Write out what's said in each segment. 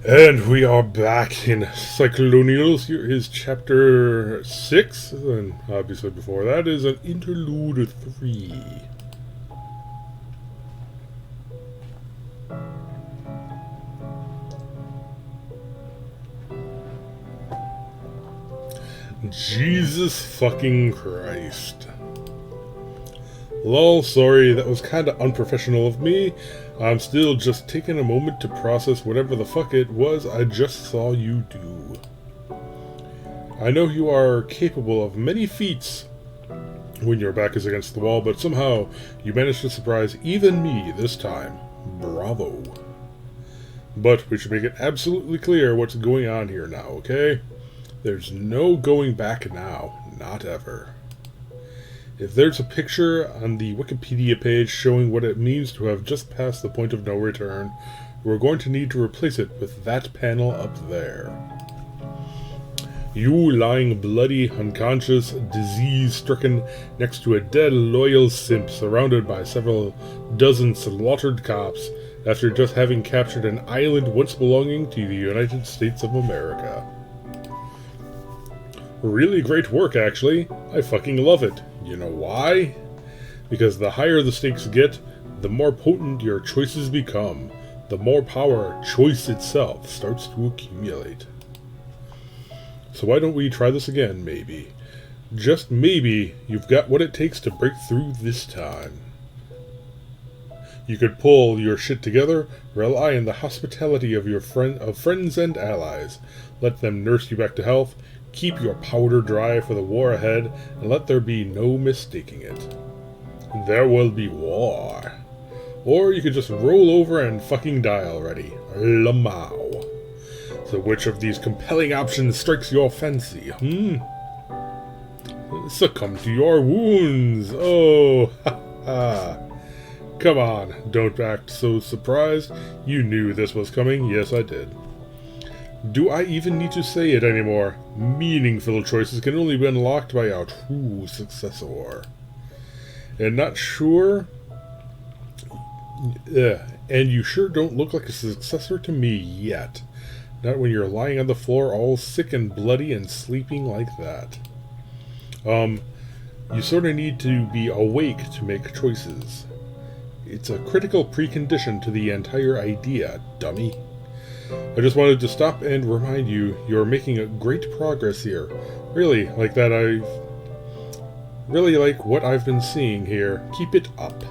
And we are back in Psycholonials. Here is chapter 6, and obviously before that is an interlude 3. Jesus fucking Christ. Lol, sorry, that was kinda unprofessional of me. I'm still just taking a moment to process whatever the fuck it was I just saw you do. I know you are capable of many feats when your back is against the wall, but somehow you managed to surprise even me this time. Bravo. But we should make it absolutely clear what's going on here now, okay? There's no going back now, not ever. If there's a picture on the Wikipedia page showing what it means to have just passed the point of no return, we're going to need to replace it with that panel up there. You lying bloody, unconscious, disease-stricken next to a dead loyal simp surrounded by several dozen slaughtered cops after just having captured an island once belonging to the United States of America. Really great work, actually. I fucking love it. You know why? Because the higher the stakes get, the more potent your choices become. The more power choice itself starts to accumulate. So why don't we try this again, maybe? Just maybe you've got what it takes to break through this time. You could pull your shit together, rely on the hospitality of your friends and allies, let them nurse you back to health, keep your powder dry for the war ahead, and let there be no mistaking it. There will be war. Or you could just roll over and fucking die already. Lamau. So which of these compelling options strikes your fancy, Succumb to your wounds. Oh, ha ha. Come on, don't act so surprised. You knew this was coming. Yes, I did. Do I even need to say it anymore? Meaningful choices can only be unlocked by our true successor. And not sure... and you sure don't look like a successor to me yet. Not when you're lying on the floor all sick and bloody and sleeping like that. You sort of need to be awake to make choices. It's a critical precondition to the entire idea, dummy. I just wanted to stop and remind you, you're making a great progress here. Really like what I've been seeing here. Keep it up.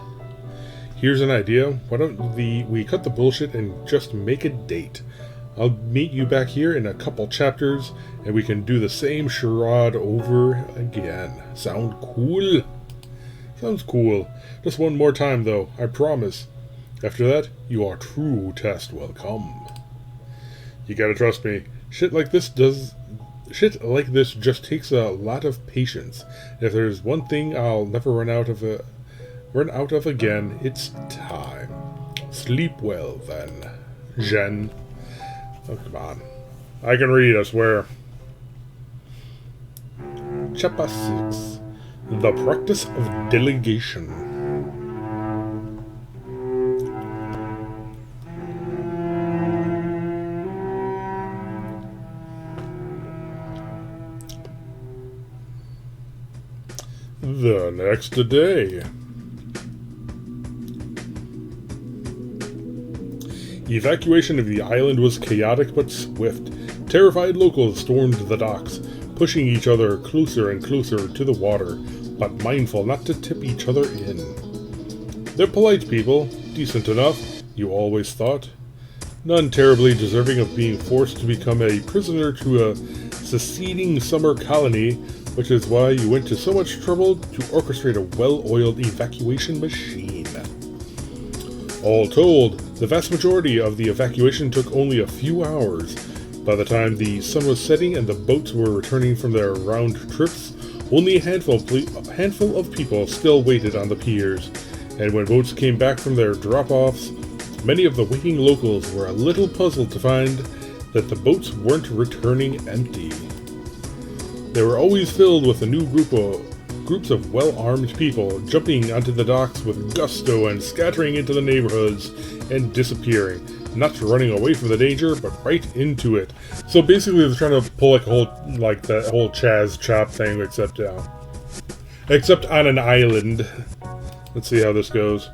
Here's an idea. Why don't we cut the bullshit and just make a date? I'll meet you back here in a couple chapters, and we can do the same charade over again. Sound cool? Sounds cool. Just one more time, though, I promise. After that, your true test will come. You gotta trust me. Shit like this just takes a lot of patience. If there's one thing I'll never run out of again, it's time. Sleep well, then, Jen. Oh, come on. I can read, I swear. Chapter 6. The Practice of Delegation. The next day. Evacuation of the island was chaotic but swift. Terrified locals stormed the docks, pushing each other closer and closer to the water, but mindful not to tip each other in. They're polite people, decent enough, you always thought. None terribly deserving of being forced to become a prisoner to a seceding summer colony, which is why you went to so much trouble to orchestrate a well-oiled evacuation machine. All told, the vast majority of the evacuation took only a few hours. By the time the sun was setting and the boats were returning from their round trips, only a handful of people still waited on the piers, and when boats came back from their drop-offs, many of the waiting locals were a little puzzled to find that the boats weren't returning empty. They were always filled with a new groups of well-armed people jumping onto the docks with gusto and scattering into the neighborhoods and disappearing, not running away from the danger, but right into it. So basically, they're trying to pull like that whole Chaz Chop thing, except on an island. Let's see how this goes.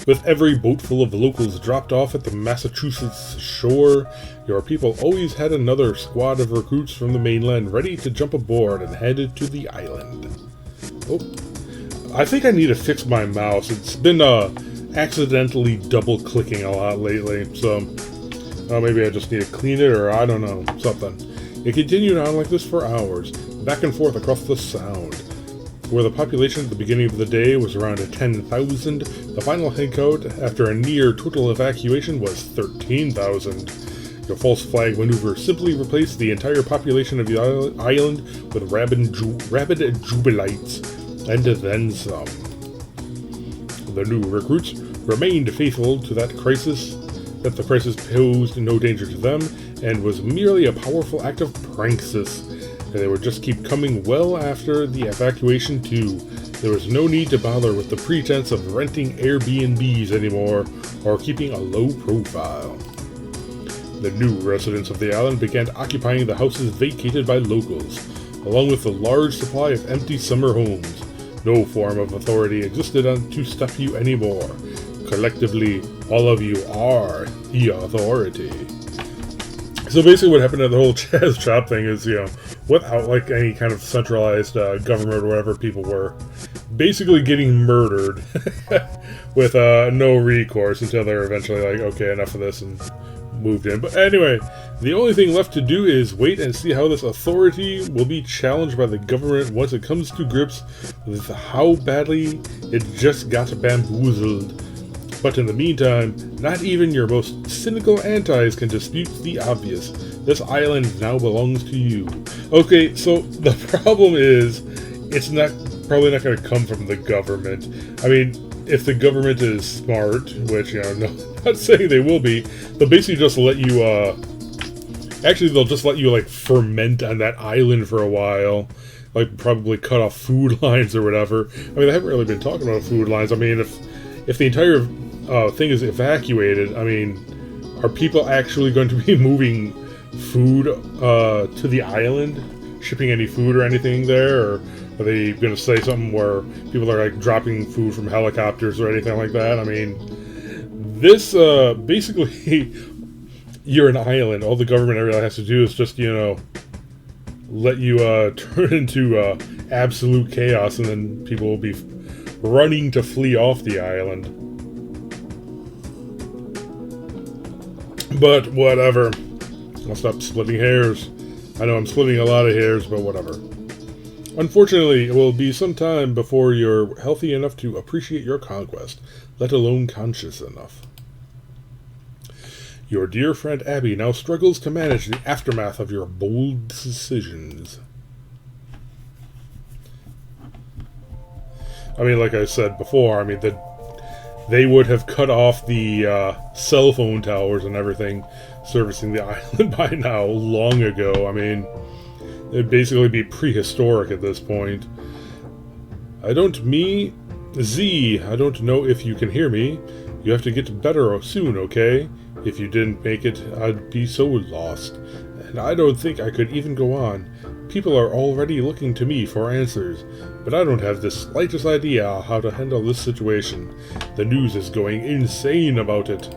With every boat full of locals dropped off at the Massachusetts shore, your people always had another squad of recruits from the mainland ready to jump aboard and headed to the island. Oh, I think I need to fix my mouse. It's been accidentally double-clicking a lot lately, so maybe I just need to clean it, or I don't know, something. It continued on like this for hours, back and forth across the Sound. Where the population at the beginning of the day was around 10,000, the final head count after a near total evacuation was 13,000. Your false flag maneuver simply replaced the entire population of the island with rabid jubilites, and then some. The new recruits remained faithful to that the crisis posed no danger to them, and was merely a powerful act of pranksis, and they would just keep coming well after the evacuation too. There was no need to bother with the pretense of renting Airbnbs anymore, or keeping a low profile. The new residents of the island began occupying the houses vacated by locals, along with a large supply of empty summer homes. No form of authority existed to stop you anymore. Collectively, all of you are the authority. So basically what happened to the whole Chaz Chop thing is, without like any kind of centralized government or whatever, people were basically getting murdered with no recourse until they're eventually like, okay, enough of this, and moved in. But anyway, the only thing left to do is wait and see how this authority will be challenged by the government once it comes to grips with how badly it just got bamboozled. But in the meantime, not even your most cynical antis can dispute the obvious. This island now belongs to you. Okay, so the problem is, it's probably not going to come from the government. I mean, if the government is smart, which, not saying they will be, they'll basically just let you, they'll just let you, like, ferment on that island for a while. Like, probably cut off food lines or whatever. I mean, they haven't really been talking about food lines. I mean, if the entire thing is evacuated, I mean, are people actually going to be moving food to the island? Shipping any food or anything there? Or are they going to say something where people are like dropping food from helicopters or anything like that? I mean, this basically, you're an island. All the government really has to do is just, let you turn into absolute chaos, and then people will be running to flee off the island. But whatever. I'll stop splitting hairs. I know I'm splitting a lot of hairs, but whatever. Unfortunately, it will be some time before you're healthy enough to appreciate your conquest, let alone conscious enough. Your dear friend Abby now struggles to manage the aftermath of your bold decisions. I mean, like I said before, I mean, they would have cut off the cell phone towers and everything servicing the island by now, long ago. I mean, it'd basically be prehistoric at this point. I don't know if you can hear me. You have to get better soon, okay? If you didn't make it, I'd be so lost. And I don't think I could even go on. People are already looking to me for answers, but I don't have the slightest idea how to handle this situation. The news is going insane about it.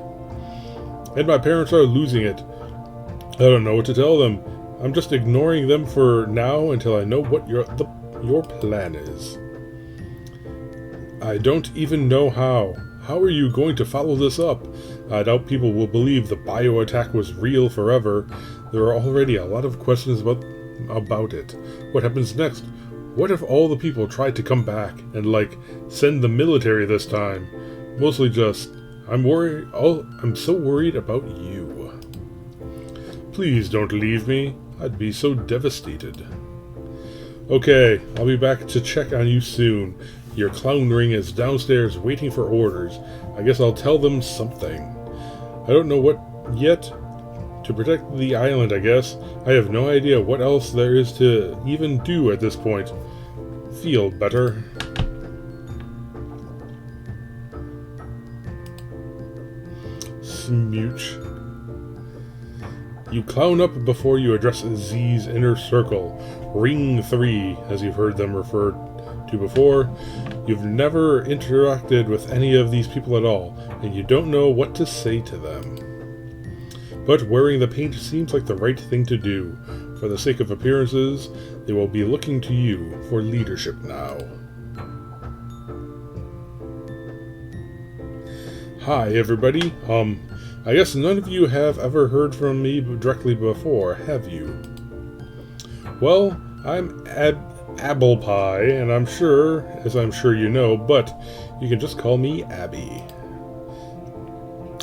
And my parents are losing it. I don't know what to tell them. I'm just ignoring them for now until I know what your plan is. I don't even know how. How are you going to follow this up? I doubt people will believe the bio attack was real forever. There are already a lot of questions about it. What happens next? What if all the people tried to come back and, send the military this time? Mostly just, I'm so worried about you. Please don't leave me. I'd be so devastated. Okay, I'll be back to check on you soon. Your clown ring is downstairs waiting for orders. I guess I'll tell them something. I don't know what yet. To protect the island, I guess. I have no idea what else there is to even do at this point. Feel better. smooch. You clown up before you address Z's inner circle. Ring 3, as you've heard them referred to before. You've never interacted with any of these people at all, and you don't know what to say to them. But wearing the paint seems like the right thing to do. For the sake of appearances, they will be looking to you for leadership now. Hi everybody, I guess none of you have ever heard from me directly before, have you? Well, I'm Apple Pie, and I'm sure you know, but you can just call me Abby.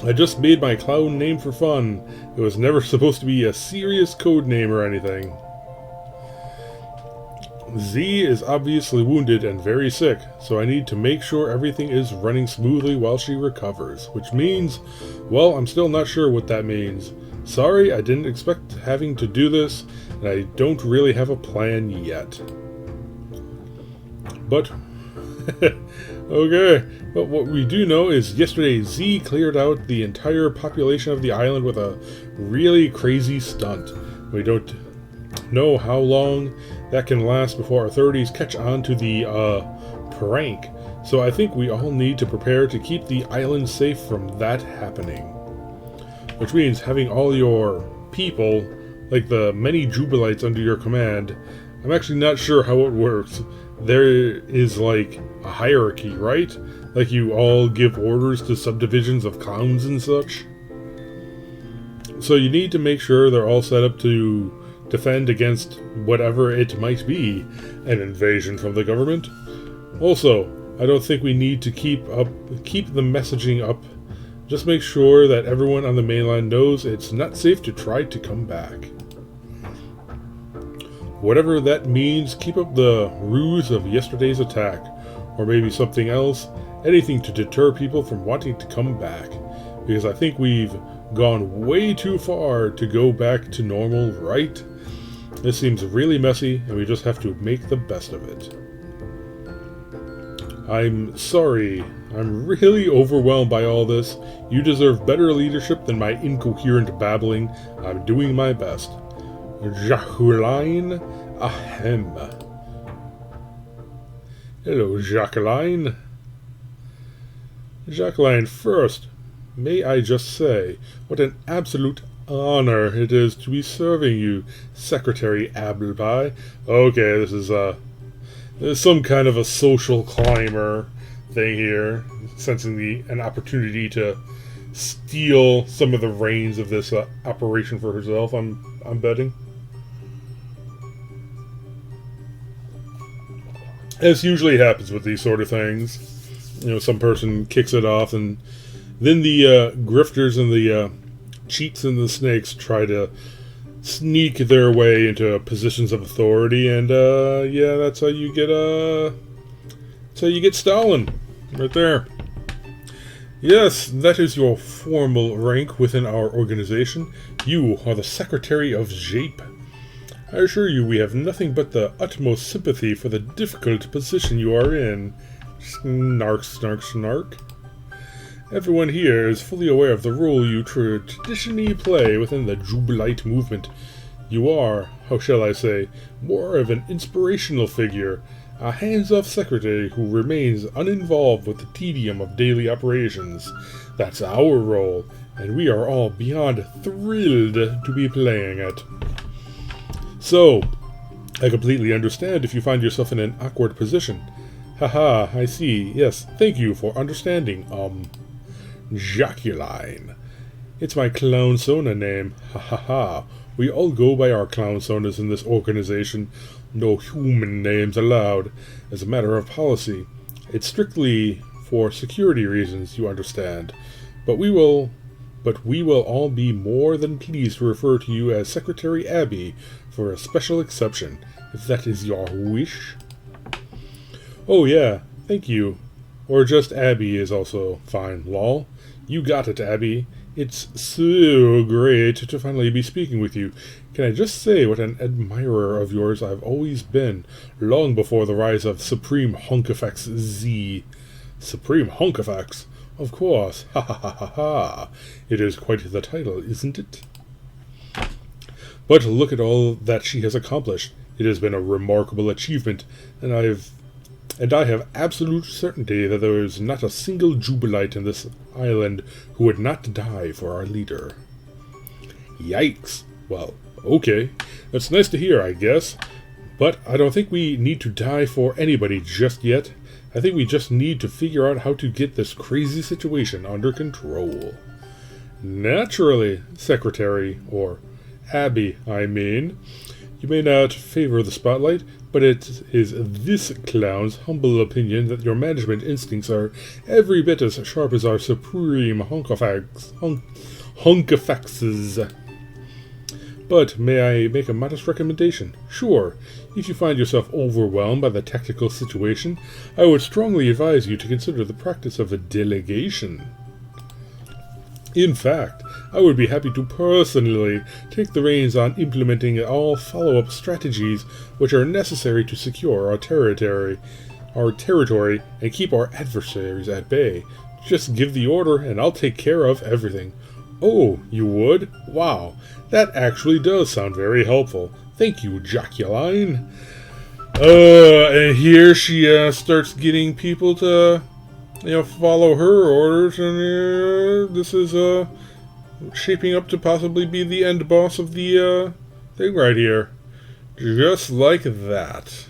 I just made my clown name for fun. It was never supposed to be a serious code name or anything. Z is obviously wounded and very sick, so I need to make sure everything is running smoothly while she recovers, which means, well, I'm still not sure what that means. Sorry, I didn't expect having to do this, and I don't really have a plan yet. But, okay, but what we do know is yesterday Z cleared out the entire population of the island with a really crazy stunt. We don't know how long that can last before authorities catch on to the prank, so I think we all need to prepare to keep the island safe from that happening. Which means having all your people, like the many Jubilites under your command, I'm actually not sure how it works. There is like a hierarchy, right? Like you all give orders to subdivisions of clowns and such. So you need to make sure they're all set up to defend against whatever it might be, an invasion from the government. Also, I don't think we need to keep the messaging up. Just make sure that everyone on the mainland knows it's not safe to try to come back. Whatever that means, keep up the ruse of yesterday's attack, or maybe something else, anything to deter people from wanting to come back, because I think we've gone way too far to go back to normal, right? This seems really messy, and we just have to make the best of it. I'm sorry. I'm really overwhelmed by all this. You deserve better leadership than my incoherent babbling. I'm doing my best. Jacqueline Ahem. Hello, Jacqueline. Jacqueline, first, may I just say, what an absolute honor it is to be serving you, Secretary Appleby. Okay, this is some kind of a social climber thing here, sensing an opportunity to steal some of the reins of this operation for herself. I'm betting. As usually happens with these sort of things, you know, some person kicks it off, and then the grifters and the cheats and the snakes try to sneak their way into positions of authority, and yeah, that's how you get Stalin, right there. Yes, that is your formal rank within our organization. You are the Secretary of Jape. I assure you we have nothing but the utmost sympathy for the difficult position you are in. Snark, snark, snark. Everyone here is fully aware of the role you traditionally play within the Jubilite movement. You are, how shall I say, more of an inspirational figure, a hands-off secretary who remains uninvolved with the tedium of daily operations. That's our role, and we are all beyond thrilled to be playing it. So, I completely understand if you find yourself in an awkward position. Haha, I see. Yes, thank you for understanding, Jacqueline. It's my clownsona name. Ha ha ha. We all go by our clownsonas in this organization. No human names allowed. As a matter of policy. It's strictly for security reasons, you understand. But we will all be more than pleased to refer to you as Secretary Abby for a special exception, if that is your wish. Oh yeah, thank you. Or just Abby is also fine, lol. You got it, Abby. It's so great to finally be speaking with you. Can I just say what an admirer of yours I've always been, long before the rise of Supreme Hunkifax Z. Supreme Hunkifax? Of course. Ha ha ha ha ha. It is quite the title, isn't it? But look at all that she has accomplished. It has been a remarkable achievement, and I have absolute certainty that there is not a single Jubilite in this island who would not die for our leader. Yikes. Well, okay. That's nice to hear, I guess. But I don't think we need to die for anybody just yet. I think we just need to figure out how to get this crazy situation under control. Naturally, Secretary, or Abby, I mean. You may not favor the spotlight, but it is this clown's humble opinion that your management instincts are every bit as sharp as our supreme hunkifaxes. But may I make a modest recommendation? Sure. If you find yourself overwhelmed by the tactical situation, I would strongly advise you to consider the practice of a delegation. In fact, I would be happy to personally take the reins on implementing all follow-up strategies which are necessary to secure our territory, and keep our adversaries at bay. Just give the order and I'll take care of everything. Oh, you would? Wow, that actually does sound very helpful. Thank you, Jacqueline. And here she starts getting people to follow her orders, and this is shaping up to possibly be the end boss of the thing right here. Just like that.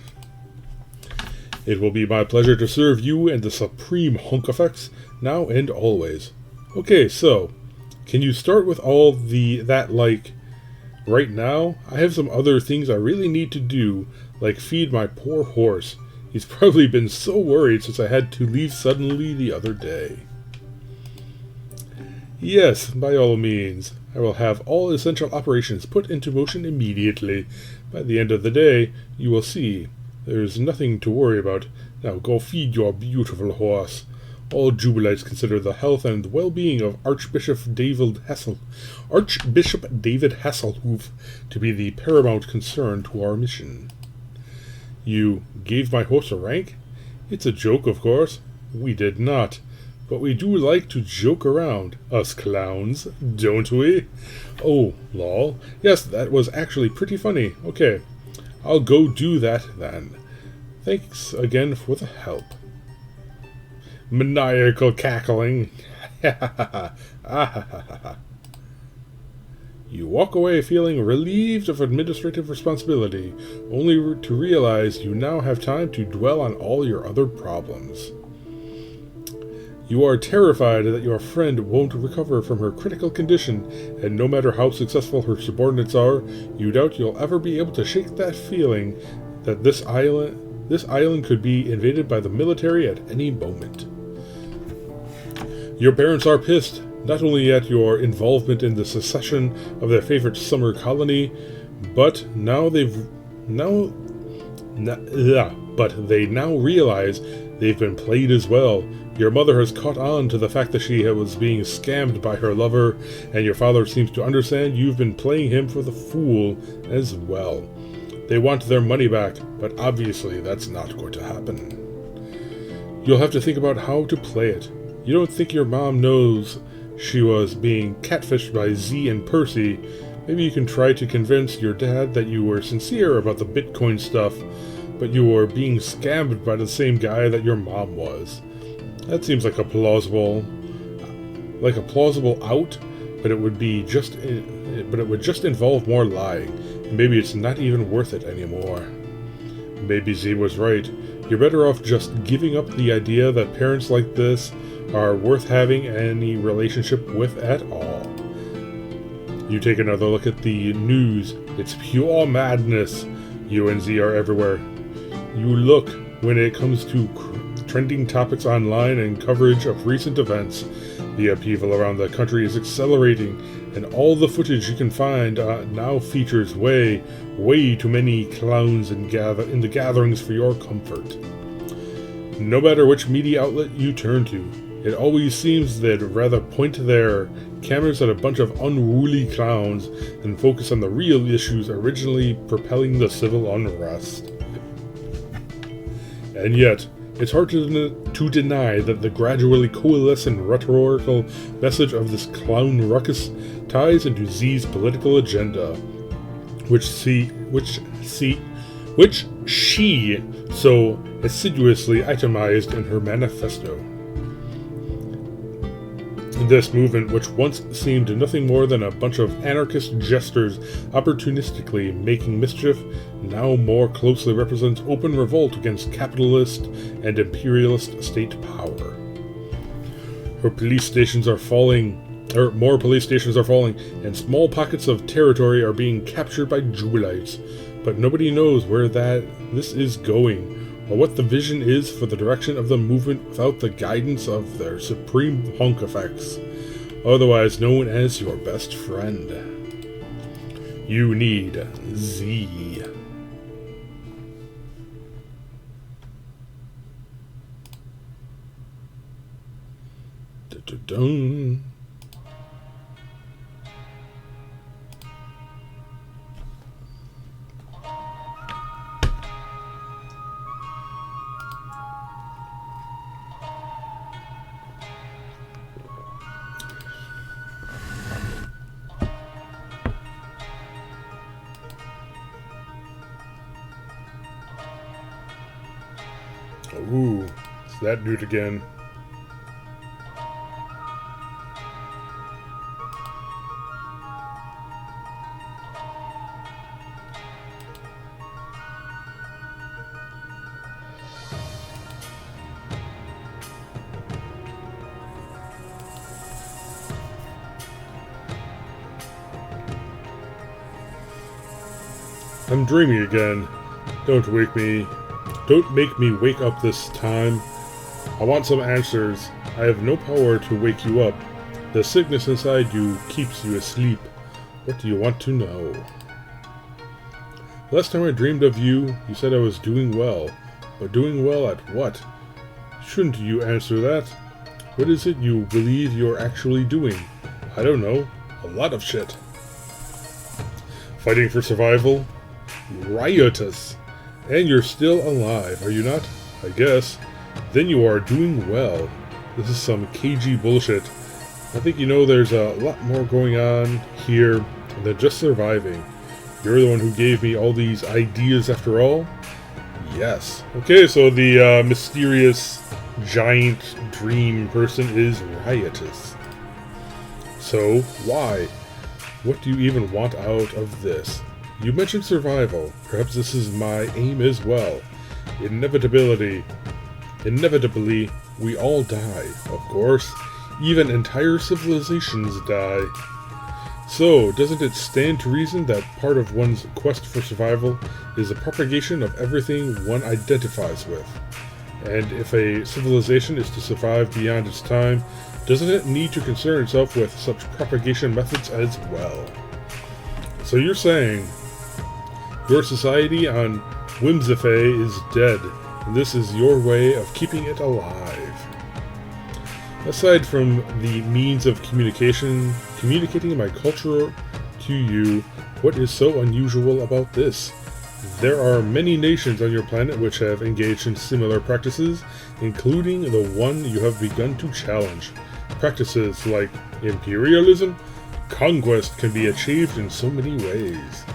It will be my pleasure to serve you and the Supreme Hunkifax now and always. Okay, so, can you start with all that right now? I have some other things I really need to do, like feed my poor horse. He's probably been so worried since I had to leave suddenly the other day. Yes, by all means. I will have all essential operations put into motion immediately. By the end of the day, you will see. There's nothing to worry about. Now go feed your beautiful horse. All Jubilites consider the health and well-being of Archbishop David Hasselhoof to be the paramount concern to our mission. You gave my horse a rank? It's a joke, of course. We did not. But we do like to joke around, us clowns, don't we? Oh, lol. Yes, that was actually pretty funny. Okay, I'll go do that then. Thanks again for the help. Maniacal cackling. You walk away feeling relieved of administrative responsibility, only to realize you now have time to dwell on all your other problems. You are terrified that your friend won't recover from her critical condition, and no matter how successful her subordinates are, you doubt you'll ever be able to shake that feeling that this island could be invaded by the military at any moment. Your parents are pissed, not only at your involvement in the secession of their favorite summer colony, but they now realize they've been played as well. Your mother has caught on to the fact that she was being scammed by her lover, and your father seems to understand you've been playing him for the fool as well. They want their money back, but obviously that's not going to happen. You'll have to think about how to play it. You don't think your mom knows she was being catfished by Z and Percy. Maybe you can try to convince your dad that you were sincere about the Bitcoin stuff, but you were being scammed by the same guy that your mom was. That seems like a plausible out, but it would just involve more lying. Maybe it's not even worth it anymore. Maybe Z was right. You're better off just giving up the idea that parents like this are worth having any relationship with at all. You take another look at the news. It's pure madness. You and Z are everywhere. You look when it comes to trending topics online and coverage of recent events. The upheaval around the country is accelerating, and all the footage you can find now features way too many clowns in the gatherings for your comfort. No matter which media outlet you turn to, it always seems they'd rather point their cameras at a bunch of unruly clowns than focus on the real issues originally propelling the civil unrest. And yet, It's hard to deny that the gradually coalescent rhetorical message of this clown ruckus ties into Z's political agenda, which she so assiduously itemized in her manifesto. This movement, which once seemed nothing more than a bunch of anarchist jesters opportunistically making mischief, now more closely represents open revolt against capitalist and imperialist state power. More police stations are falling, and small pockets of territory are being captured by Jubilites, but nobody knows where this is going, or what the vision is for the direction of the movement without the guidance of their supreme Pontifex, otherwise known as your best friend. You need Z. Dun-dun-dun. Ooh, it's that dude again. I'm dreaming again. Don't wake me. Don't make me wake up this time. I want some answers. I have no power to wake you up. The sickness inside you keeps you asleep. What do you want to know? Last time I dreamed of you, you said I was doing well. But doing well at what? Shouldn't you answer that? What is it you believe you're actually doing? I don't know. A lot of shit. Fighting for survival? Riotous. And you're still alive, are you not? I guess. Then you are doing well. This is some cagey bullshit. I think you know there's a lot more going on here than just surviving. You're the one who gave me all these ideas after all? Yes. Okay, so the mysterious giant dream person is riotous. So, why? What do you even want out of this? You mentioned survival. Perhaps this is my aim as well. Inevitably, we all die, of course. Even entire civilizations die. So, doesn't it stand to reason that part of one's quest for survival is the propagation of everything one identifies with? And if a civilization is to survive beyond its time, doesn't it need to concern itself with such propagation methods as well? So you're saying your society on Whimsifay is dead, and this is your way of keeping it alive. Aside from the means of communicating my culture to you, what is so unusual about this? There are many nations on your planet which have engaged in similar practices, including the one you have begun to challenge. Practices like imperialism. Conquest can be achieved in so many ways.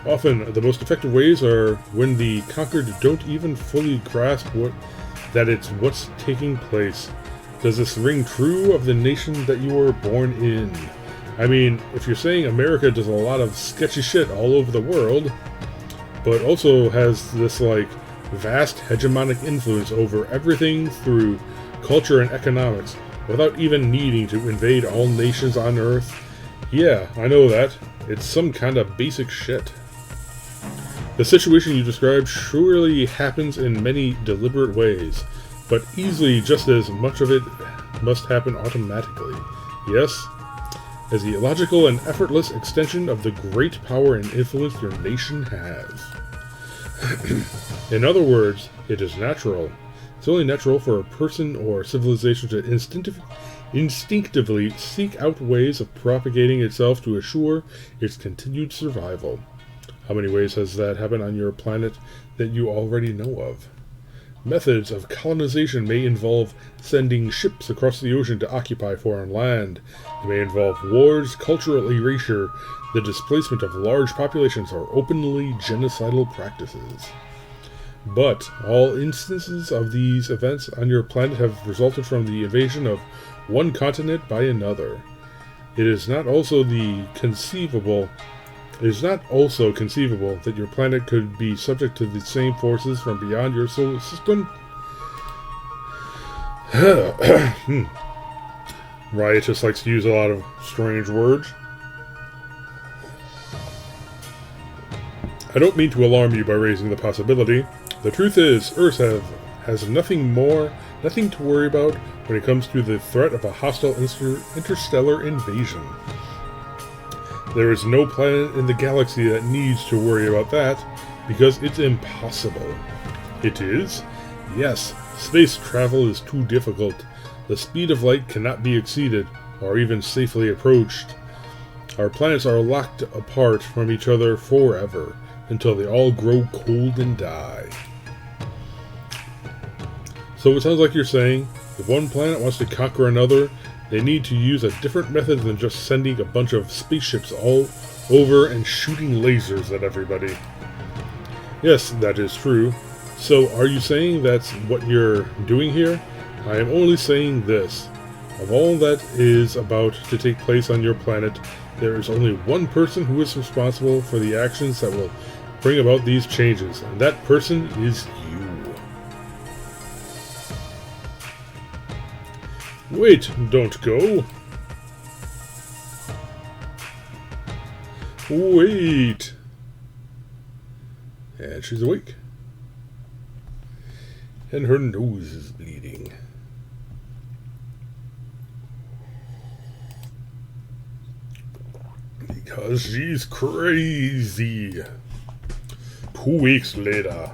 Often, the most effective ways are when the conquered don't even fully grasp what's taking place. Does this ring true of the nation that you were born in? I mean, if you're saying America does a lot of sketchy shit all over the world, but also has this, vast hegemonic influence over everything through culture and economics, without even needing to invade all nations on Earth, yeah, I know that. It's some kind of basic shit. The situation you described surely happens in many deliberate ways, but easily just as much of it must happen automatically. Yes? As the logical and effortless extension of the great power and influence your nation has. In other words, it is natural. It's only natural for a person or civilization to instinctively seek out ways of propagating itself to assure its continued survival. How many ways has that happened on your planet that you already know of? Methods of colonization may involve sending ships across the ocean to occupy foreign land. It may involve wars, cultural erasure, the displacement of large populations, or openly genocidal practices. But all instances of these events on your planet have resulted from the invasion of one continent by another. It is not also conceivable that your planet could be subject to the same forces from beyond your solar system. Riotous likes to use a lot of strange words. I don't mean to alarm you by raising the possibility. The truth is, Earth has nothing to worry about when it comes to the threat of a hostile interstellar invasion. There is no planet in the galaxy that needs to worry about that, because it's impossible. It is? Yes, space travel is too difficult. The speed of light cannot be exceeded, or even safely approached. Our planets are locked apart from each other forever, until they all grow cold and die. So it sounds like you're saying, if one planet wants to conquer another, they need to use a different method than just sending a bunch of spaceships all over and shooting lasers at everybody. Yes, that is true. So are you saying that's what you're doing here? I am only saying this. Of all that is about to take place on your planet, there is only one person who is responsible for the actions that will bring about these changes, and that person is you. Wait, don't go. Wait. And she's awake. And her nose is bleeding. Because she's crazy. 2 weeks later.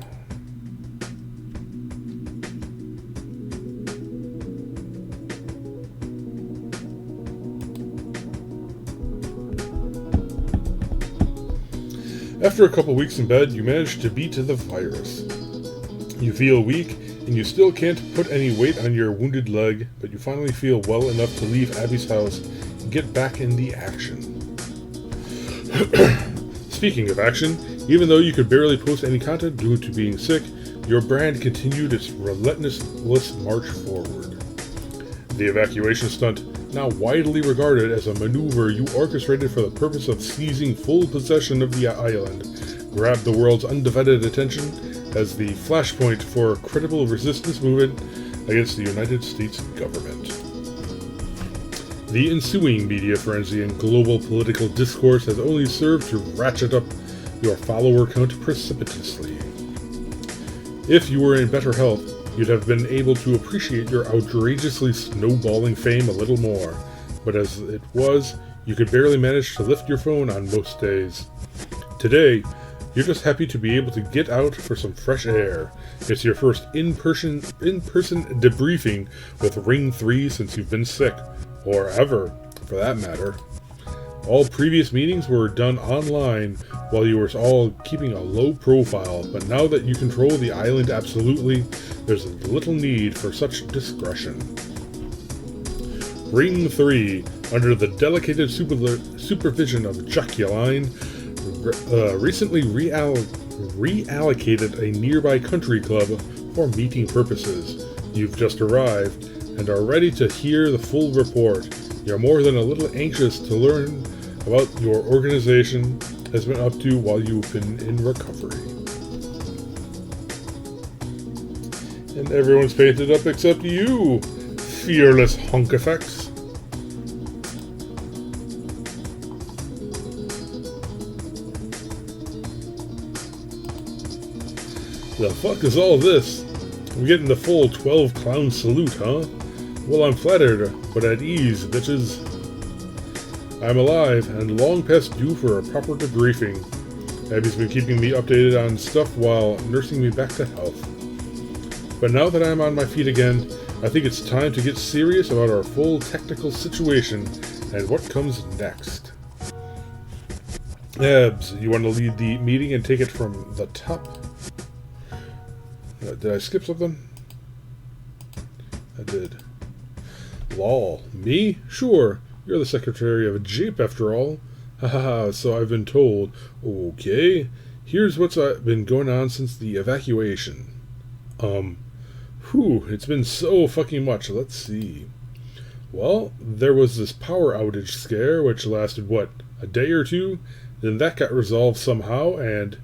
After a couple weeks in bed, you manage to beat the virus. You feel weak, and you still can't put any weight on your wounded leg, but you finally feel well enough to leave Abby's house and get back in the action. Speaking of action, even though you could barely post any content due to being sick, your brand continued its relentless march forward. The evacuation stunt, now widely regarded as a maneuver you orchestrated for the purpose of seizing full possession of the island, grabbed the world's undivided attention as the flashpoint for a credible resistance movement against the United States government. The ensuing media frenzy and global political discourse has only served to ratchet up your follower count precipitously. If you were in better health, you'd have been able to appreciate your outrageously snowballing fame a little more, but as it was, you could barely manage to lift your phone on most days. Today, you're just happy to be able to get out for some fresh air. It's your first in-person debriefing with Ring 3 since you've been sick, or ever, for that matter. All previous meetings were done online while you were all keeping a low profile, but now that you control the island absolutely, there's little need for such discretion. Ring 3, under the delegated supervision of Jacqueline, recently reallocated a nearby country club for meeting purposes. You've just arrived and are ready to hear the full report. You're more than a little anxious to learn about your organization has been up to while you've been in recovery. And everyone's painted up except you, fearless hunk effects. The fuck is all this? I'm getting the full 12 clown salute, huh? Well, I'm flattered, but at ease, bitches. I'm alive, and long past due for a proper debriefing. Abby's been keeping me updated on stuff while nursing me back to health. But now that I'm on my feet again, I think it's time to get serious about our full technical situation and what comes next. Abs, you want to lead the meeting and take it from the top? Did I skip something? I did. Lol. Me? Sure. You're the secretary of a Jeep after all. Haha, so I've been told. Okay. Here's what's been going on since the evacuation. It's been so fucking much. Let's see. Well, there was this power outage scare, which lasted, a day or two? Then that got resolved somehow, and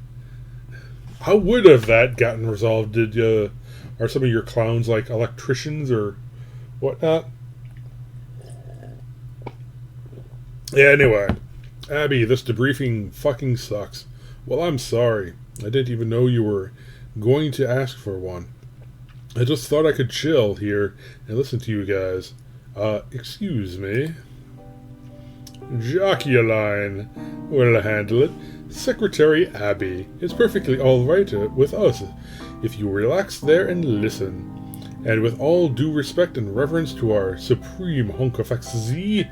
how would have that gotten resolved? Are some of your clowns like electricians or whatnot? Yeah, anyway. Abby, this debriefing fucking sucks. Well, I'm sorry. I didn't even know you were going to ask for one. I just thought I could chill here and listen to you guys. Excuse me. Joculine will handle it. Secretary Abby is perfectly all right with us if you relax there and listen. And with all due respect and reverence to our supreme hunk of Z,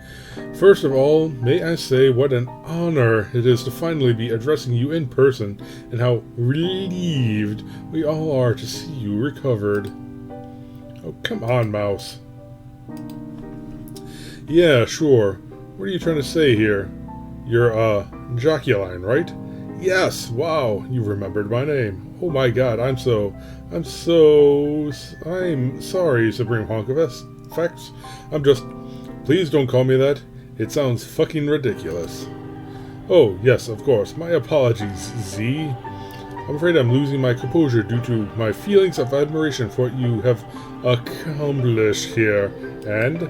first of all, may I say what an honor it is to finally be addressing you in person, and how relieved we all are to see you recovered. Oh, come on, Mouse. Yeah, sure. What are you trying to say here? You're, Joculine, right? Yes, wow, you remembered my name. Oh my god, I'm sorry, Supreme Honk of Facts. Please don't call me that. It sounds fucking ridiculous. Oh, yes, of course, my apologies, Z. I'm afraid I'm losing my composure due to my feelings of admiration for what you have accomplished here, and...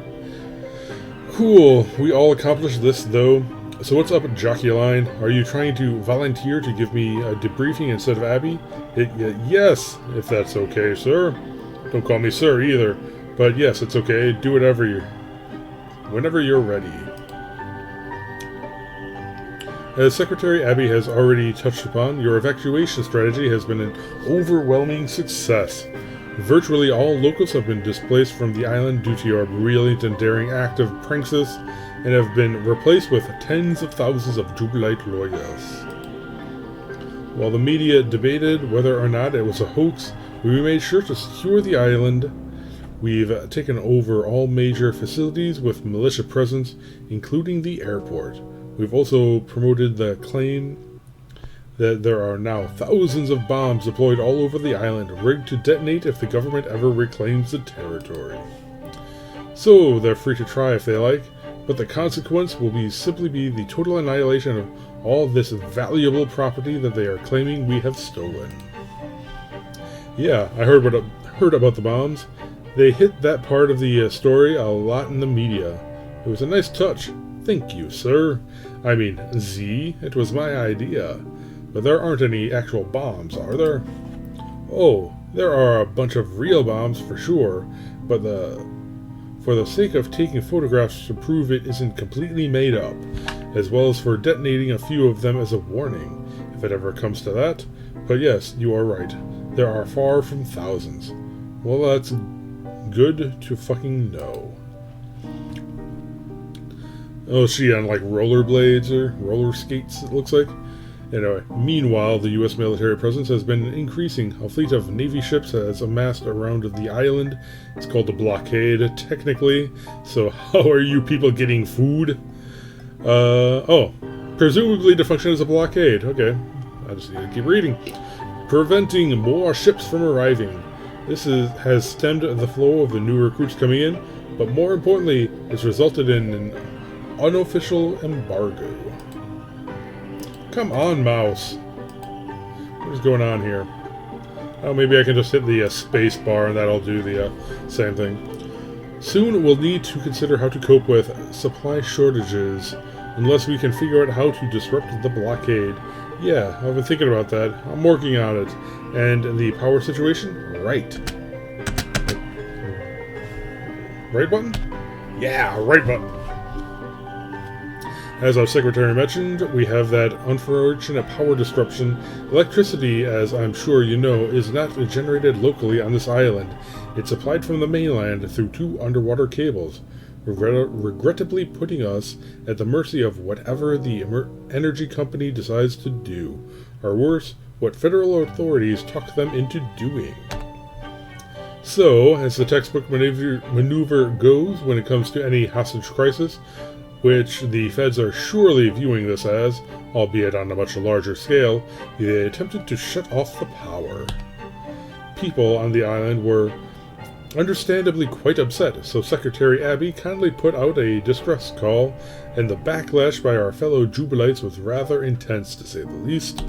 Cool, we all accomplished this, though. So what's up, Joculine? Are you trying to volunteer to give me a debriefing instead of Abby? Yes, if that's okay, sir. Don't call me sir, either. But yes, it's okay. Do whenever you're ready. As Secretary Abby has already touched upon, your evacuation strategy has been an overwhelming success. Virtually all locals have been displaced from the island due to your brilliant and daring act of pranksis, and have been replaced with tens of thousands of Jubilite loyals. While the media debated whether or not it was a hoax, we made sure to secure the island. We've taken over all major facilities with militia presence, including the airport. We've also promoted the claim that there are now thousands of bombs deployed all over the island, rigged to detonate if the government ever reclaims the territory. So, they're free to try if they like, but the consequence will simply be the total annihilation of all this valuable property that they are claiming we have stolen. Yeah, I heard about the bombs. They hit that part of the story a lot in the media. It was a nice touch. Thank you, sir. I mean, Z, it was my idea. But there aren't any actual bombs, are there? Oh, there are a bunch of real bombs for sure, but for the sake of taking photographs to prove it isn't completely made up, as well as for detonating a few of them as a warning, if it ever comes to that. But yes, you are right. There are far from thousands. Well, that's good to fucking know. Oh, is she on like rollerblades or roller skates, it looks like? Anyway, meanwhile, the U.S. military presence has been increasing. A fleet of Navy ships has amassed around the island. It's called the blockade, technically. So how are you people getting food? Presumably to function as a blockade. Okay, I just need to keep reading. Preventing more ships from arriving. This has stemmed the flow of the new recruits coming in, but more importantly, it's resulted in an unofficial embargo. Come on, mouse. What is going on here? Oh, maybe I can just hit the space bar and that'll do the same thing. Soon we'll need to consider how to cope with supply shortages, unless we can figure out how to disrupt the blockade. Yeah, I've been thinking about that. I'm working on it. And the power situation? Right. Right button? Yeah, right button. As our secretary mentioned, we have that unfortunate power disruption. Electricity, as I'm sure you know, is not generated locally on this island. It's supplied from the mainland through 2 underwater cables, regrettably putting us at the mercy of whatever the energy company decides to do, or worse, what federal authorities talk them into doing. So, as the textbook maneuver goes when it comes to any hostage crisis, which the feds are surely viewing this as, albeit on a much larger scale, they attempted to shut off the power. People on the island were understandably quite upset, so Secretary Abby kindly put out a distress call, and the backlash by our fellow Jubilites was rather intense, to say the least.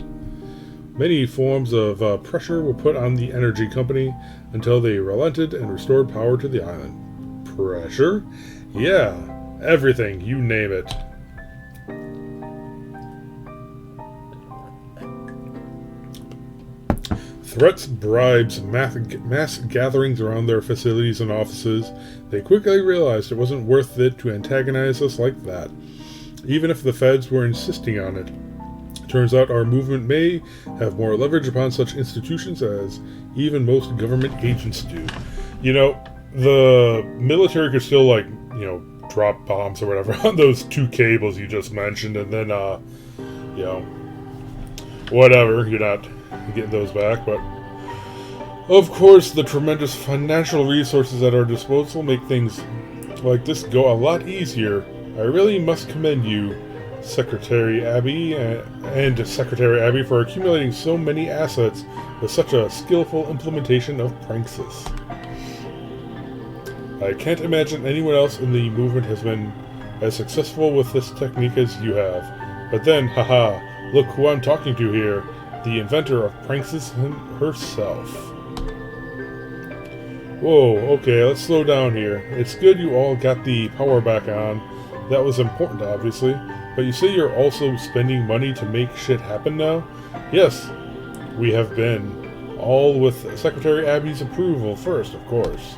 Many forms of pressure were put on the energy company until they relented and restored power to the island. Pressure? Yeah, everything, you name it. Threats, bribes, mass gatherings around their facilities and offices. They quickly realized it wasn't worth it to antagonize us like that, even if the feds were insisting on it. Turns out our movement may have more leverage upon such institutions as even most government agents do. You know, the military could still, drop bombs or whatever on those 2 cables you just mentioned, and then, whatever, you're not getting those back, but of course the tremendous financial resources at our disposal make things like this go a lot easier. I really must commend you, Secretary Abby, and Secretary Abby for accumulating so many assets with such a skillful implementation of Praxis. I can't imagine anyone else in the movement has been as successful with this technique as you have. But then, haha, look who I'm talking to here, the inventor of Praxis herself. Whoa, okay, let's slow down here. It's good you all got the power back on. That was important, obviously. But you say you're also spending money to make shit happen now? Yes, we have been. All with Secretary Abby's approval first, of course.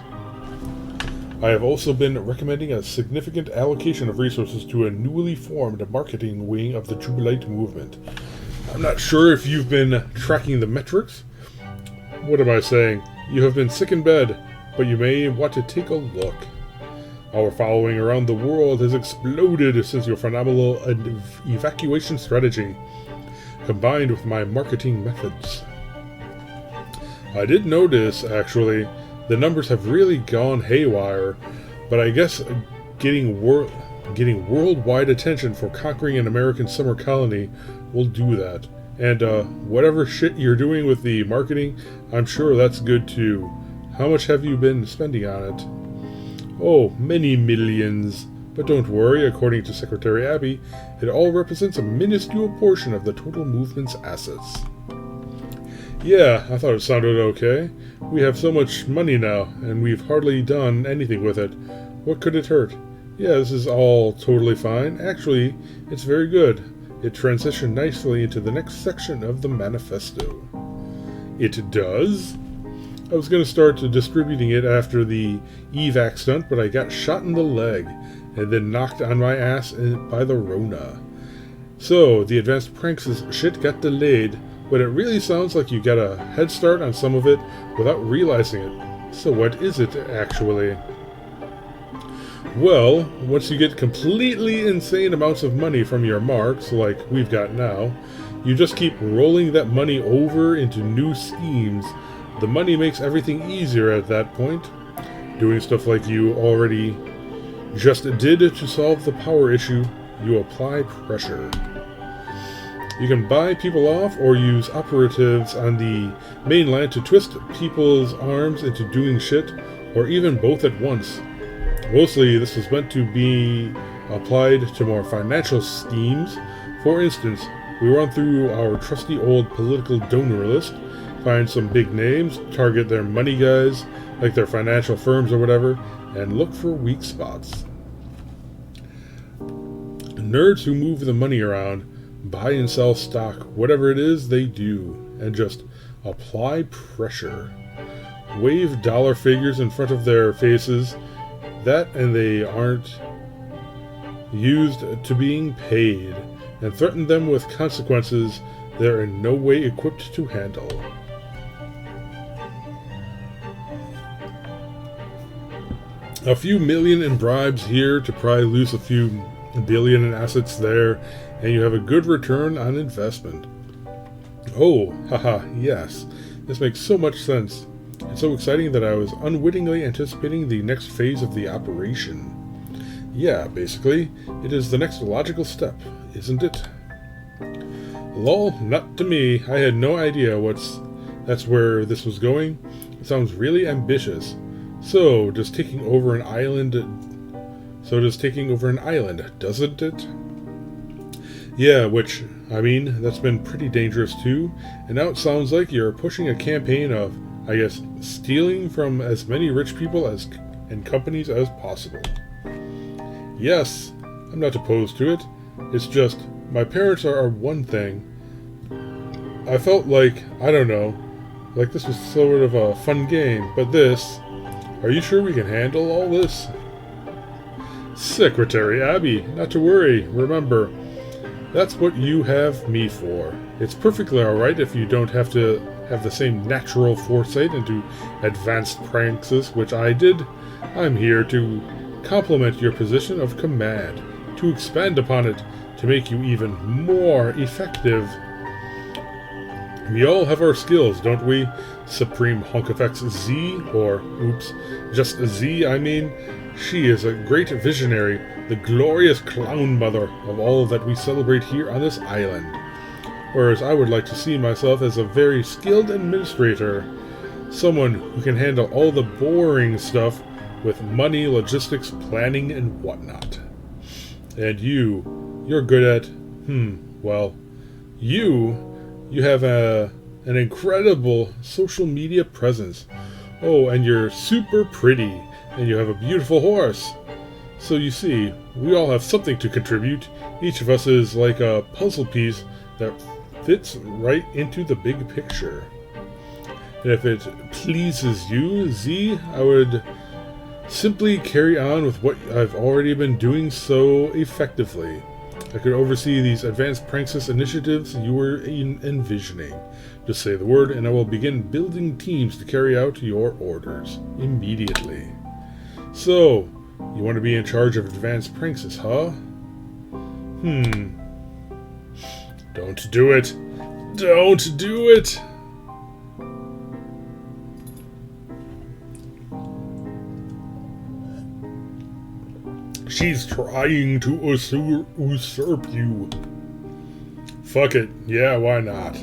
I have also been recommending a significant allocation of resources to a newly formed marketing wing of the Jubilite movement. I'm not sure if you've been tracking the metrics. What am I saying? You have been sick in bed, but you may want to take a look. Our following around the world has exploded since your phenomenal evacuation strategy, combined with my marketing methods. I did notice, actually, the numbers have really gone haywire, but I guess getting worldwide attention for conquering an American summer colony will do that. And whatever shit you're doing with the marketing, I'm sure that's good too. How much have you been spending on it? Oh, many millions. But don't worry, according to Secretary Abby, it all represents a minuscule portion of the total movement's assets. Yeah, I thought it sounded okay. We have so much money now, and we've hardly done anything with it. What could it hurt? Yeah, this is all totally fine. Actually, it's very good. It transitioned nicely into the next section of the manifesto. It does? I was going to start distributing it after the evac stunt, but I got shot in the leg, and then knocked on my ass by the Rona. So, the advanced Praxis shit got delayed, but it really sounds like you got a head start on some of it without realizing it. So what is it, actually? Well, once you get completely insane amounts of money from your marks, like we've got now, you just keep rolling that money over into new schemes. The money makes everything easier at that point. Doing stuff like you already just did to solve the power issue, you apply pressure. You can buy people off or use operatives on the mainland to twist people's arms into doing shit, or even both at once. Mostly, this is meant to be applied to more financial schemes. For instance, we run through our trusty old political donor list, find some big names, target their money guys, like their financial firms or whatever, and look for weak spots. Nerds who move the money around, buy and sell stock, whatever it is they do, and just apply pressure. Wave dollar figures in front of their faces, that and they aren't used to being paid, and threaten them with consequences they're in no way equipped to handle. A few million in bribes here to pry loose a few billion in assets there, and you have a good return on investment. Oh, haha, yes. This makes so much sense. It's so exciting that I was unwittingly anticipating the next phase of the operation. Yeah, basically, it is the next logical step, isn't it? Lol, not to me. I had no idea that's where this was going. It sounds really ambitious. So does taking over an island, doesn't it? Yeah, which, I mean, that's been pretty dangerous too, and now it sounds like you're pushing a campaign of, I guess, stealing from as many rich people and companies as possible. Yes, I'm not opposed to it. It's just, my parents are one thing. I felt like, I don't know, like this was sort of a fun game, but this, are you sure we can handle all this? Secretary Abby, not to worry, remember, that's what you have me for. It's perfectly alright if you don't have to have the same natural foresight into advanced praxis which I did. I'm here to complement your position of command, to expand upon it, to make you even more effective. We all have our skills, don't we? Supreme Hunk of X Z, or, oops, just Z, I mean. She is a great visionary, the glorious clown mother of all that we celebrate here on this island. Whereas I would like to see myself as a very skilled administrator, someone who can handle all the boring stuff with money, logistics, planning, and whatnot. And you're good at, well, you have an incredible social media presence. Oh, and you're super pretty, and you have a beautiful horse. So you see, we all have something to contribute. Each of us is like a puzzle piece that fits right into the big picture. And if it pleases you, Z, I would simply carry on with what I've already been doing so effectively. I could oversee these advanced praxis initiatives you were envisioning. Just say the word, and I will begin building teams to carry out your orders immediately. So, you want to be in charge of advanced praxis, huh? Don't do it. Don't do it! She's trying to usurp you. Fuck it. Yeah, why not?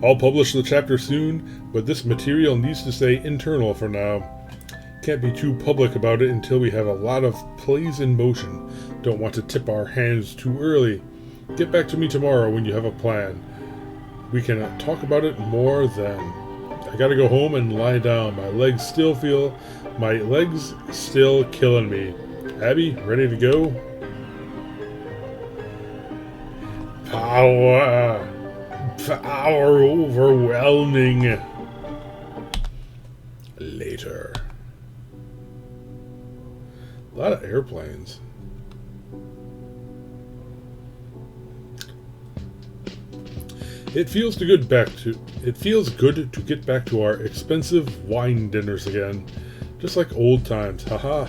I'll publish the chapter soon, but this material needs to stay internal for now. Can't be too public about it until we have a lot of plays in motion. Don't want to tip our hands too early. Get back to me tomorrow when you have a plan. We can talk about it more then. I gotta go home and lie down. My legs still killing me. Abby, ready to go? Power overwhelming. Later. A lot of airplanes. It feels good to get back to our expensive wine dinners again. Just like old times, haha.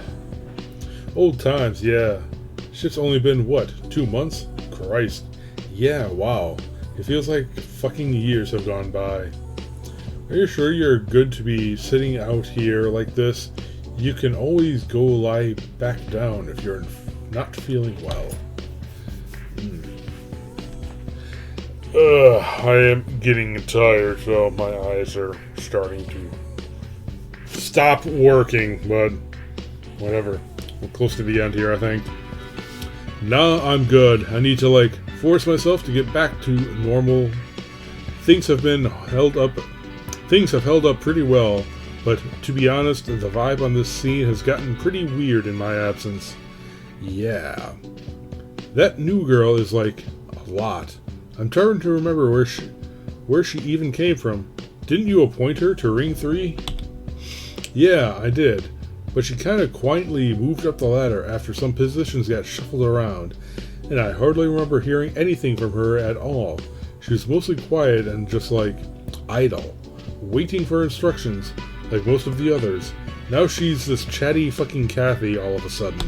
Old times, yeah. Shit's only been, 2 months? Christ. Yeah, wow. It feels like fucking years have gone by. Are you sure you're good to be sitting out here like this? You can always go lie back down if you're not feeling well. I am getting tired, so my eyes are starting to stop working, but whatever. We're close to the end here, I think. Nah, I'm good. I need to, force myself to get back to normal. Things have held up pretty well, but to be honest, the vibe on this scene has gotten pretty weird in my absence. Yeah. That new girl is a lot. I'm trying to remember where she even came from. Didn't you appoint her to Ring 3? Yeah, I did. But she kind of quietly moved up the ladder after some positions got shuffled around, and I hardly remember hearing anything from her at all. She was mostly quiet and just idle, waiting for instructions, like most of the others. Now she's this chatty fucking Kathy all of a sudden.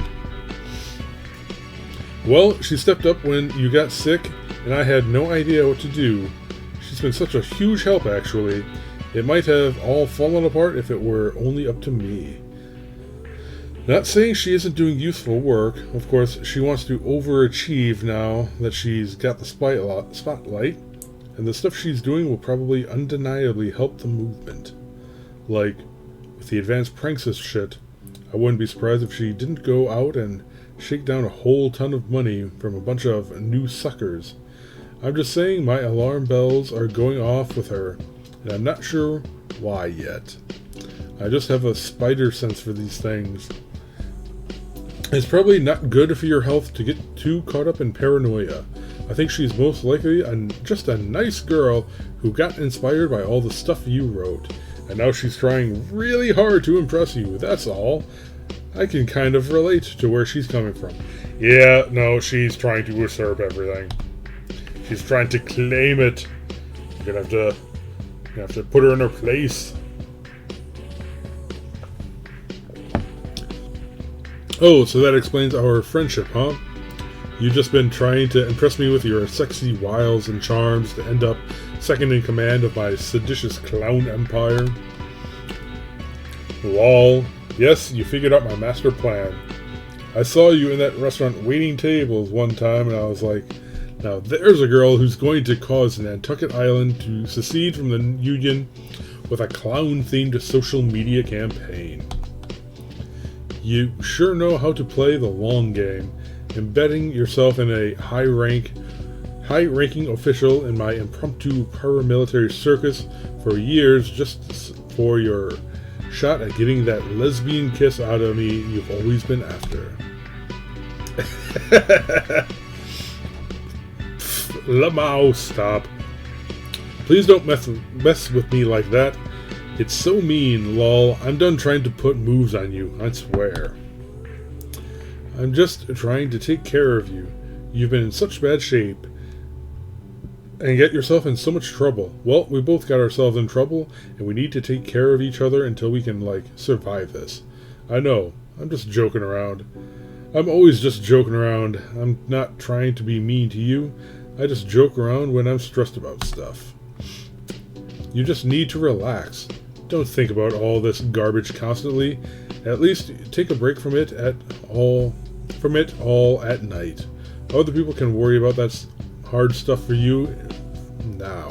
Well, she stepped up when you got sick, and I had no idea what to do. She's It's been such a huge help, actually. It might have all fallen apart if it were only up to me. Not saying she isn't doing useful work. Of course, she wants to overachieve now that she's got the spotlight, and the stuff she's doing will probably undeniably help the movement. Like, with the advanced pranks shit, I wouldn't be surprised if she didn't go out and shake down a whole ton of money from a bunch of new suckers. I'm just saying my alarm bells are going off with her, and I'm not sure why yet. I just have a spider sense for these things. It's probably not good for your health to get too caught up in paranoia. I think she's most likely just a nice girl who got inspired by all the stuff you wrote. And now she's trying really hard to impress you, that's all. I can kind of relate to where she's coming from. Yeah, no, she's trying to usurp everything. She's trying to claim it. You're gonna have to put her in her place. Oh, so that explains our friendship, huh? You've just been trying to impress me with your sexy wiles and charms to end up second in command of my seditious clown empire. Lol. Yes, you figured out my master plan. I saw you in that restaurant waiting tables one time, and I was like, now there's a girl who's going to cause Nantucket Island to secede from the Union with a clown-themed social media campaign. You sure know how to play the long game, embedding yourself in a high-ranking official in my impromptu paramilitary circus for years just for your shot at getting that lesbian kiss out of me you've always been after. Lamau, stop. Please don't mess with me like that. It's so mean, lol. I'm done trying to put moves on you, I swear. I'm just trying to take care of you. You've been in such bad shape and get yourself in so much trouble. Well, we both got ourselves in trouble, and we need to take care of each other until we can, survive this. I know, I'm just joking around. I'm always just joking around. I'm not trying to be mean to you. I just joke around when I'm stressed about stuff. You just need to relax. Don't think about all this garbage constantly. At least take a break from it all at night. Other people can worry about that hard stuff for you now.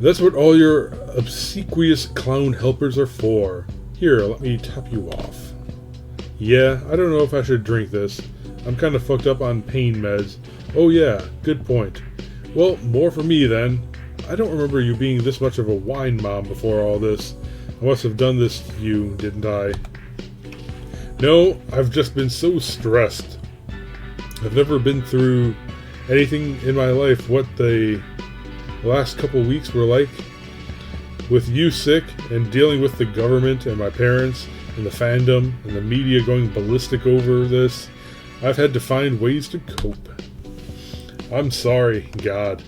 That's what all your obsequious clown helpers are for. Here, let me top you off. Yeah, I don't know if I should drink this. I'm kind of fucked up on pain meds. Oh yeah, good point. Well, more for me then. I don't remember you being this much of a wine mom before all this. I must have done this to you, didn't I? No, I've just been so stressed. I've never been through anything in my life what the last couple weeks were like. With you sick and dealing with the government and my parents and the fandom and the media going ballistic over this, I've had to find ways to cope. I'm sorry, God.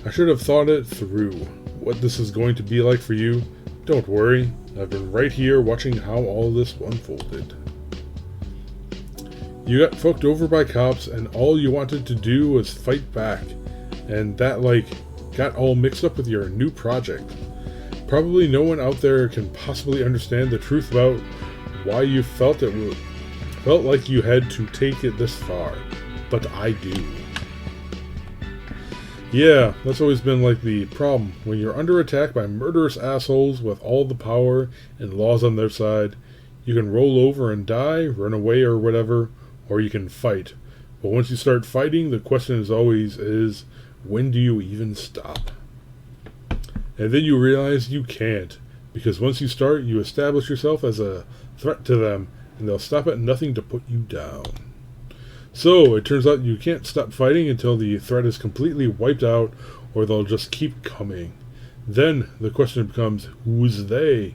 I should have thought it through, what this is going to be like for you. Don't worry, I've been right here watching how all this unfolded. You got fucked over by cops and all you wanted to do was fight back, and that got all mixed up with your new project. Probably no one out there can possibly understand the truth about why you felt like you had to take it this far, but I do. Yeah, that's always been the problem. When you're under attack by murderous assholes with all the power and laws on their side, you can roll over and die, run away or whatever, or you can fight. But once you start fighting, the question is, when do you even stop? And then you realize you can't, because once you start, you establish yourself as a threat to them, and they'll stop at nothing to put you down. So, it turns out you can't stop fighting until the threat is completely wiped out, or they'll just keep coming. Then, the question becomes, who's they?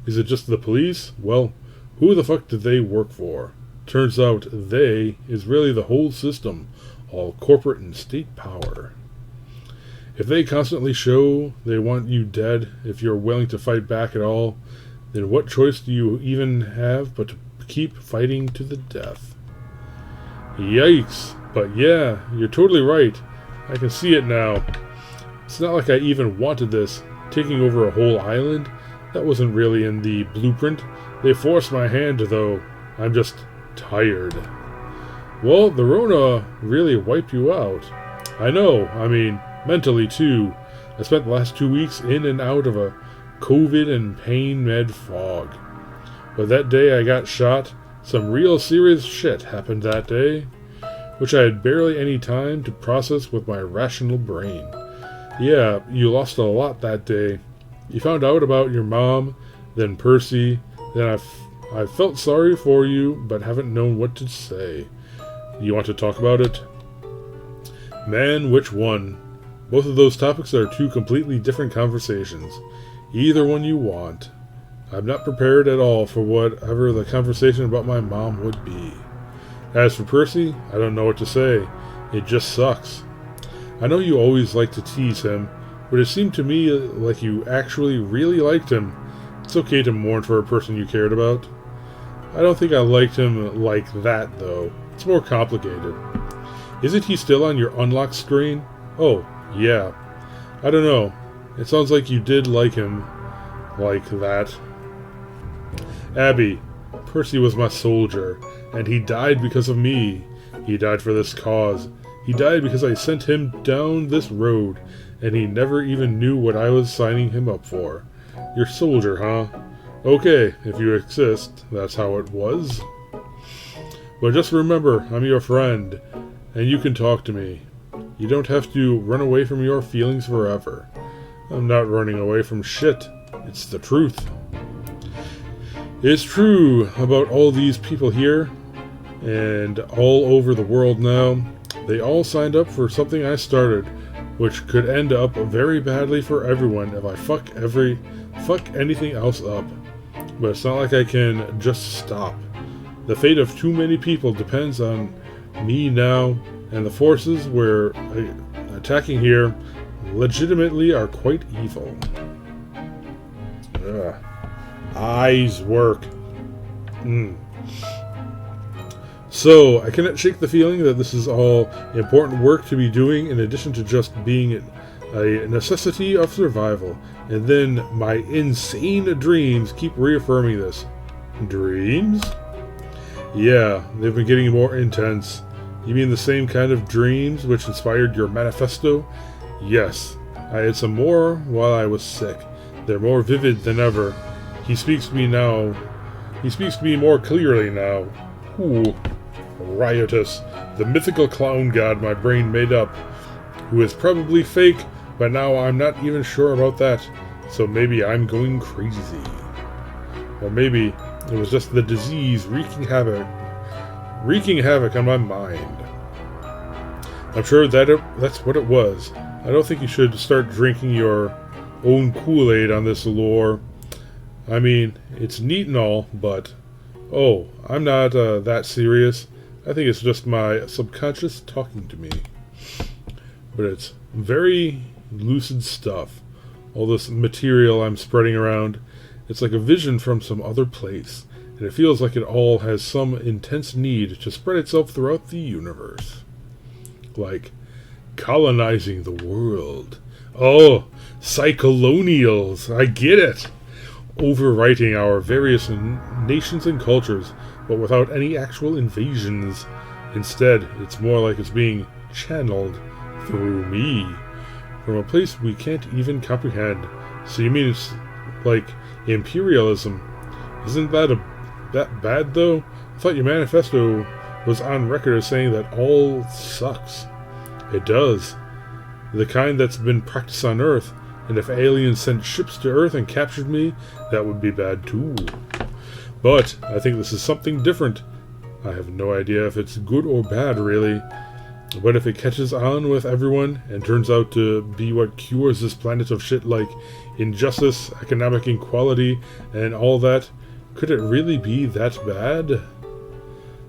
Is it just the police? Well, who the fuck do they work for? Turns out, they is really the whole system, all corporate and state power. If they constantly show they want you dead, if you're willing to fight back at all, then what choice do you even have but to keep fighting to the death? Yikes. But yeah, you're totally right. I can see it now. It's not like I even wanted this. Taking over a whole island? That wasn't really in the blueprint. They forced my hand, though. I'm just tired. Well, the Rona really wiped you out. I know. I mean, mentally, too. I spent the last 2 weeks in and out of a COVID and pain-med fog. But that day I got shot, some real serious shit happened that day, which I had barely any time to process with my rational brain. Yeah, you lost a lot that day. You found out about your mom, then Percy, then I felt sorry for you, but haven't known what to say. You want to talk about it? Man, which one? Both of those topics are two completely different conversations. Either one you want. I'm not prepared at all for whatever the conversation about my mom would be. As for Percy, I don't know what to say. It just sucks. I know you always like to tease him, but it seemed to me like you actually really liked him. It's okay to mourn for a person you cared about. I don't think I liked him like that, though. It's more complicated. Isn't he still on your unlocked screen? Oh, yeah. I don't know. It sounds like you did like him like that. Abby, Percy was my soldier, and he died because of me. He died for this cause. He died because I sent him down this road, and he never even knew what I was signing him up for. Your soldier, huh? Okay, if you exist, that's how it was. But just remember, I'm your friend, and you can talk to me. You don't have to run away from your feelings forever. I'm not running away from shit. It's the truth. It's true about all these people here, and all over the world now. They all signed up for something I started, which could end up very badly for everyone if I fuck anything else up. But it's not like I can just stop. The fate of too many people depends on me now, and the forces we're attacking here legitimately are quite evil. Ugh. Eyes work. So, I cannot shake the feeling that this is all important work to be doing in addition to just being a necessity of survival. And then my insane dreams keep reaffirming this. Dreams? Yeah, they've been getting more intense. You mean the same kind of dreams which inspired your manifesto? Yes, I had some more while I was sick. They're more vivid than ever. He speaks to me now. He speaks to me more clearly now. Ooh. Riotous, the mythical clown god my brain made up, who is probably fake, but now I'm not even sure about that, so maybe I'm going crazy. Or maybe it was just the disease wreaking havoc on my mind. I'm sure that's what it was. I don't think you should start drinking your own Kool-Aid on this lore. I mean, it's neat and all, but... Oh, I'm not that serious. I think it's just my subconscious talking to me. But it's very lucid stuff. All this material I'm spreading around, it's like a vision from some other place. And it feels like it all has some intense need to spread itself throughout the universe. Like colonizing the world. Oh, Psycholonials, I get it. Overwriting our various nations and cultures, but without any actual invasions. Instead, it's more like it's being channeled through me, from a place we can't even comprehend. So you mean it's like imperialism? Isn't that that bad, though? I thought your manifesto was on record as saying that all sucks. It does. The kind that's been practiced on Earth. And if aliens sent ships to Earth and captured me, that would be bad too. But I think this is something different. I have no idea if it's good or bad, really. But if it catches on with everyone and turns out to be what cures this planet of shit like injustice, economic inequality, and all that, could it really be that bad?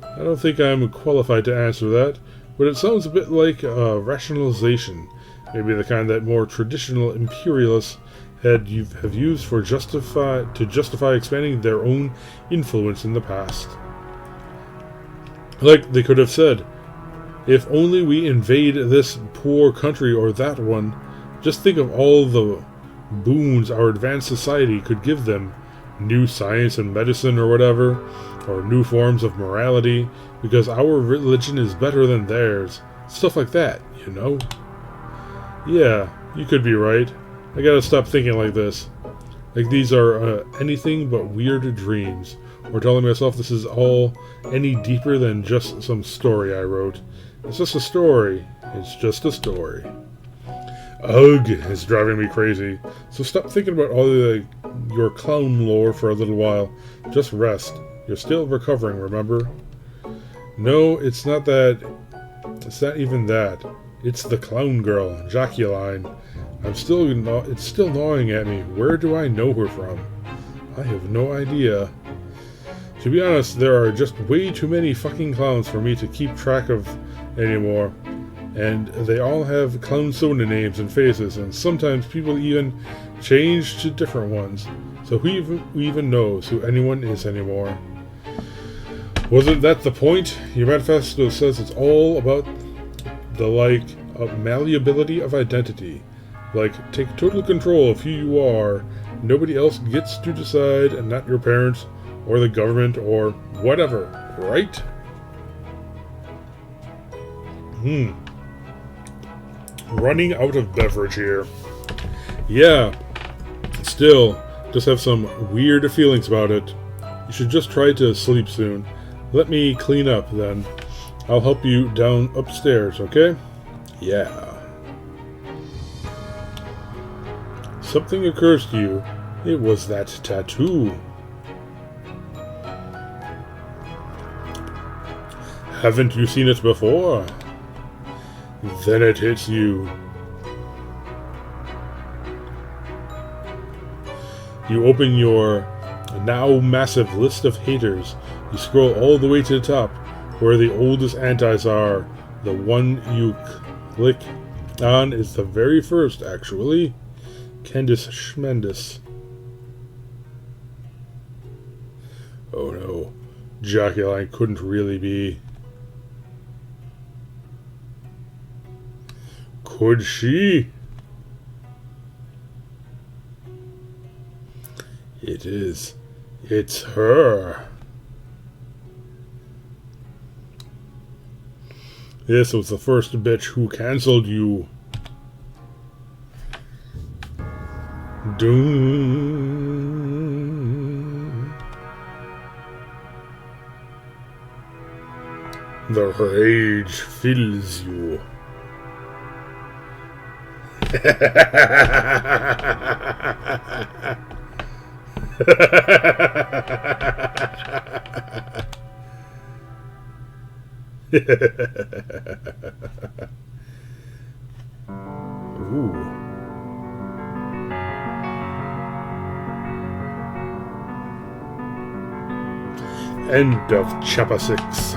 I don't think I'm qualified to answer that, but it sounds a bit like a rationalization. Maybe the kind that more traditional imperialists have used to justify expanding their own influence in the past. Like they could have said, if only we invade this poor country or that one, Just think of all the boons our advanced society could give them. New science and medicine or whatever, or new forms of morality, because our religion is better than theirs. Stuff like that, you know? Yeah, you could be right. I gotta stop thinking like this. Like these are anything but weird dreams. Or telling myself this is all any deeper than just some story I wrote. It's just a story. It's just a story. Ugh, it's driving me crazy. So stop thinking about all your clown lore for a little while. Just rest. You're still recovering, remember? No, it's not that. It's not even that. It's the clown girl, Jacqueline. It's still gnawing at me. Where do I know her from? I have no idea. To be honest, there are just way too many fucking clowns for me to keep track of anymore. And they all have clown soda names and faces, and sometimes people even change to different ones. So who even knows who anyone is anymore? Wasn't that the point? Your manifesto says it's all about the malleability of identity. Like, take total control of who you are. Nobody else gets to decide, and not your parents, or the government, or whatever, right? Running out of beverage here. Yeah, still, just have some weird feelings about it. You should just try to sleep soon. Let me clean up, then. I'll help you down upstairs, okay? Yeah. Something occurs to you. It was that tattoo. Haven't you seen it before? Then it hits you. You open your now massive list of haters. You scroll all the way to the top, where the oldest antis are. The one you click on is the very first, actually. Candice Schmendis. Oh no, Jacqueline couldn't really be. Could she? It is. It's her. This was the first bitch who cancelled you. Doom. The rage fills you. Ooh. End of chapter 6.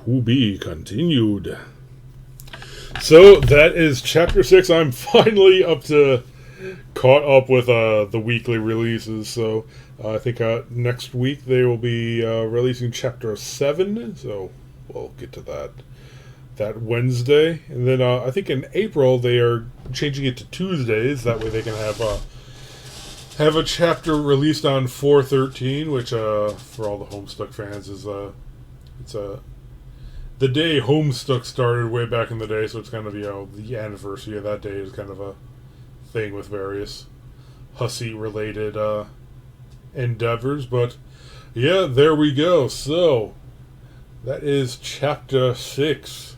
To be continued. So that is chapter 6. I'm finally caught up with the weekly releases. So I think next week they will be releasing chapter 7. So we'll get to that Wednesday, and then I think in April they are changing it to Tuesdays. That way they can have a chapter released on 4/13, which for all the Homestuck fans is it's the day Homestuck started way back in the day, so it's kind of, the anniversary of that day is kind of a thing with various Hussie related endeavors. But yeah, there we go. So that is chapter 6.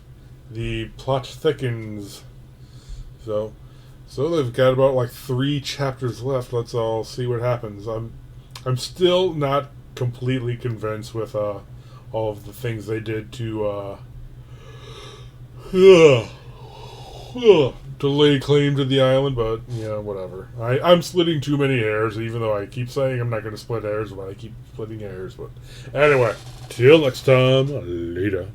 The plot thickens. So they've got about 3 chapters left. Let's all see what happens. I'm still not completely convinced with all of the things they did to lay claim to the island, but whatever. I'm splitting too many hairs, even though I keep saying I'm not going to split hairs, but I keep splitting hairs. But anyway, till next time, later.